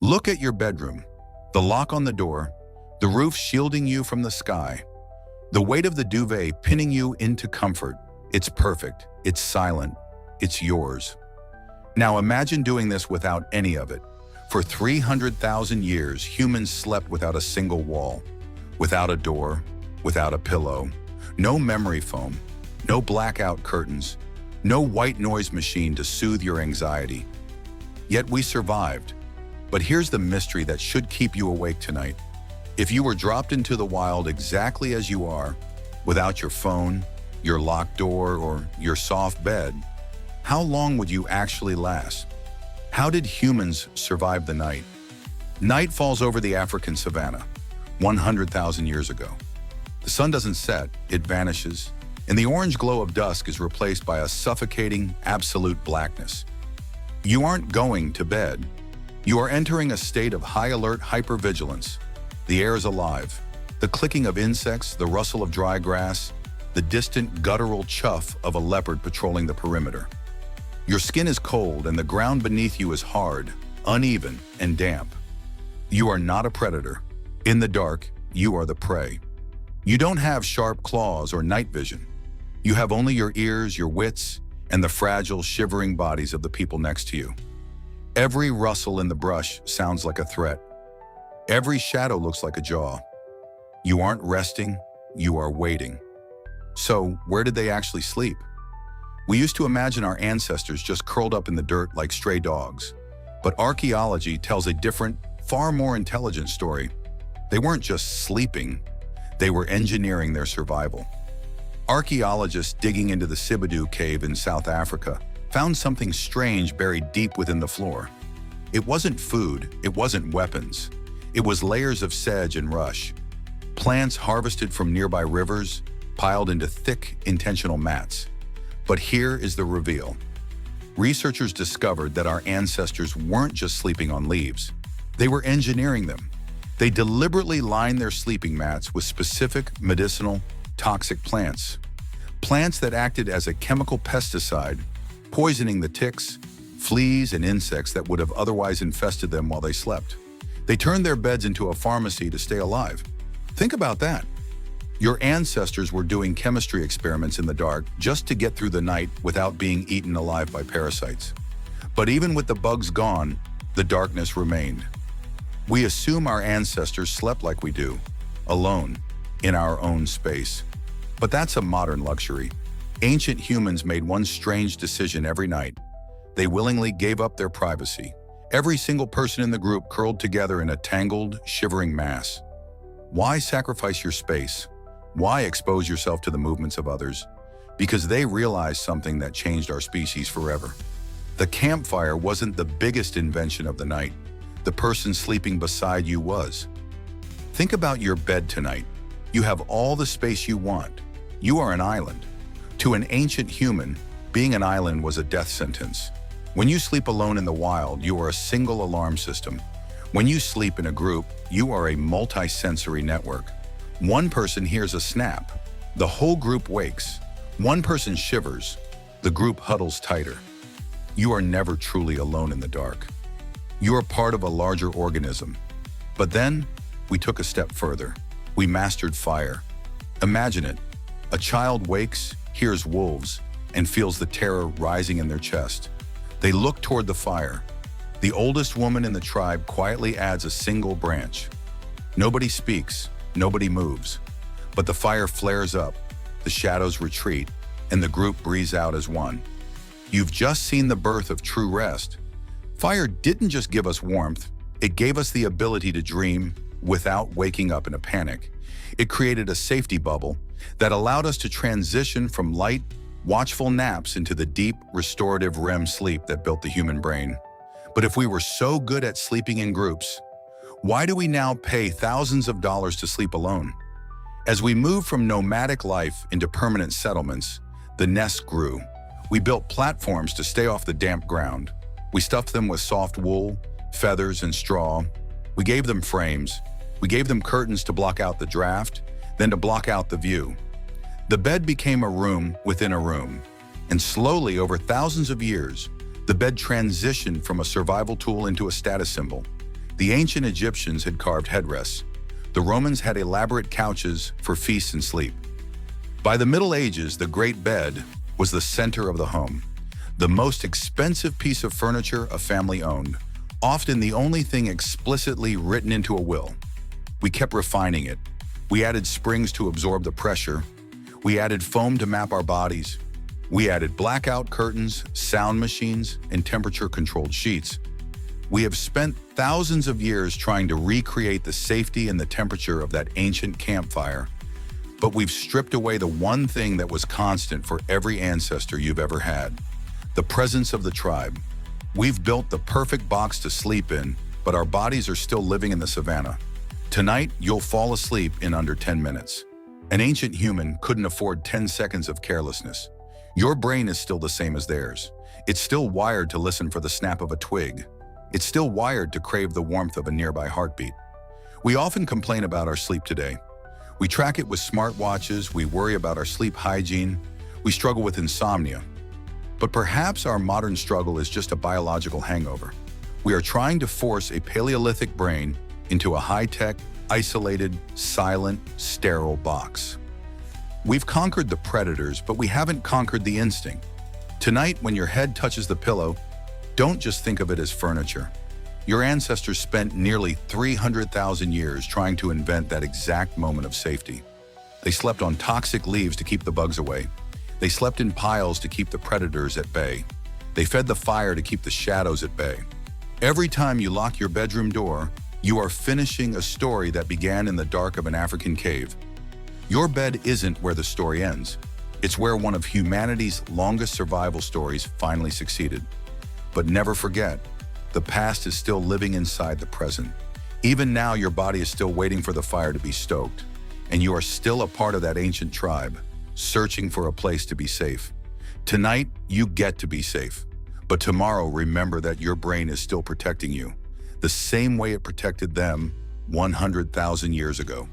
Look at your bedroom. The lock on the door, the roof shielding you from the sky, the weight of the duvet pinning you into comfort. It's perfect, it's silent, it's yours. Now imagine doing this without any of it. For 300,000 years, humans slept without a single wall, without a door, without a pillow, no memory foam, no blackout curtains, no white noise machine to soothe your anxiety. Yet we survived. But here's the mystery that should keep you awake tonight. If you were dropped into the wild exactly as you are, without your phone, your locked door, or your soft bed, how long would you actually last? How did humans survive the night? Night falls over the African savanna 100,000 years ago. The sun doesn't set, it vanishes, and the orange glow of dusk is replaced by a suffocating, absolute blackness. You aren't going to bed. You are entering a state of high-alert hypervigilance. The air is alive. The clicking of insects, the rustle of dry grass, the distant guttural chuff of a leopard patrolling the perimeter. Your skin is cold and the ground beneath you is hard, uneven, and damp. You are not a predator. In the dark, you are the prey. You don't have sharp claws or night vision. You have only your ears, your wits, and the fragile, shivering bodies of the people next to you. Every rustle in the brush sounds like a threat. Every shadow looks like a jaw. You aren't resting, you are waiting. So, where did they actually sleep? We used to imagine our ancestors just curled up in the dirt like stray dogs. But archaeology tells a different, far more intelligent story. They weren't just sleeping, they were engineering their survival. Archaeologists digging into the Sibadu cave in South Africa found something strange buried deep within the floor. It wasn't food, it wasn't weapons. It was layers of sedge and rush. Plants harvested from nearby rivers, piled into thick, intentional mats. But here is the reveal. Researchers discovered that our ancestors weren't just sleeping on leaves. They were engineering them. They deliberately lined their sleeping mats with specific medicinal, toxic plants. Plants that acted as a chemical pesticide, poisoning the ticks, fleas, and insects that would have otherwise infested them while they slept. They turned their beds into a pharmacy to stay alive. Think about that. Your ancestors were doing chemistry experiments in the dark just to get through the night without being eaten alive by parasites. But even with the bugs gone, the darkness remained. We assume our ancestors slept like we do, alone, in our own space. But that's a modern luxury. Ancient humans made one strange decision every night. They willingly gave up their privacy. Every single person in the group curled together in a tangled, shivering mass. Why sacrifice your space? Why expose yourself to the movements of others? Because they realized something that changed our species forever. The campfire wasn't the biggest invention of the night. The person sleeping beside you was. Think about your bed tonight. You have all the space you want. You are an island. To an ancient human, being an island was a death sentence. When you sleep alone in the wild, you are a single alarm system. When you sleep in a group, you are a multi-sensory network. One person hears a snap. The whole group wakes. One person shivers. The group huddles tighter. You are never truly alone in the dark. You are part of a larger organism. But then, we took a step further. We mastered fire. Imagine it. A child wakes, hears wolves, and feels the terror rising in their chest. They look toward the fire. The oldest woman in the tribe quietly adds a single branch. Nobody speaks, nobody moves. But the fire flares up, the shadows retreat, and the group breathes out as one. You've just seen the birth of true rest. Fire didn't just give us warmth, it gave us the ability to dream without waking up in a panic. It created a safety bubble that allowed us to transition from light, watchful naps into the deep, restorative REM sleep that built the human brain. But if we were so good at sleeping in groups, why do we now pay thousands of dollars to sleep alone? As we moved from nomadic life into permanent settlements, the nest grew. We built platforms to stay off the damp ground. We stuffed them with soft wool, feathers, and straw. We gave them frames. We gave them curtains to block out the draft, then to block out the view. The bed became a room within a room. And slowly, over thousands of years, the bed transitioned from a survival tool into a status symbol. The ancient Egyptians had carved headrests. The Romans had elaborate couches for feast and sleep. By the Middle Ages, the great bed was the center of the home, the most expensive piece of furniture a family owned, often the only thing explicitly written into a will. We kept refining it. We added springs to absorb the pressure. We added foam to map our bodies. We added blackout curtains, sound machines, and temperature-controlled sheets. We have spent thousands of years trying to recreate the safety and the temperature of that ancient campfire, but we've stripped away the one thing that was constant for every ancestor you've ever had, the presence of the tribe. We've built the perfect box to sleep in, but our bodies are still living in the savannah. Tonight, you'll fall asleep in under 10 minutes. An ancient human couldn't afford 10 seconds of carelessness. Your brain is still the same as theirs. It's still wired to listen for the snap of a twig. It's still wired to crave the warmth of a nearby heartbeat. We often complain about our sleep today. We track it with smartwatches, we worry about our sleep hygiene, we struggle with insomnia. But perhaps our modern struggle is just a biological hangover. We are trying to force a Paleolithic brain into a high-tech, isolated, silent, sterile box. We've conquered the predators, but we haven't conquered the instinct. Tonight, when your head touches the pillow, don't just think of it as furniture. Your ancestors spent nearly 300,000 years trying to invent that exact moment of safety. They slept on toxic leaves to keep the bugs away. They slept in piles to keep the predators at bay. They fed the fire to keep the shadows at bay. Every time you lock your bedroom door, you are finishing a story that began in the dark of an African cave. Your bed isn't where the story ends. It's where one of humanity's longest survival stories finally succeeded. But never forget, the past is still living inside the present. Even now, your body is still waiting for the fire to be stoked, and you are still a part of that ancient tribe, searching for a place to be safe. Tonight, you get to be safe. But tomorrow, remember that your brain is still protecting you, the same way it protected them 100,000 years ago.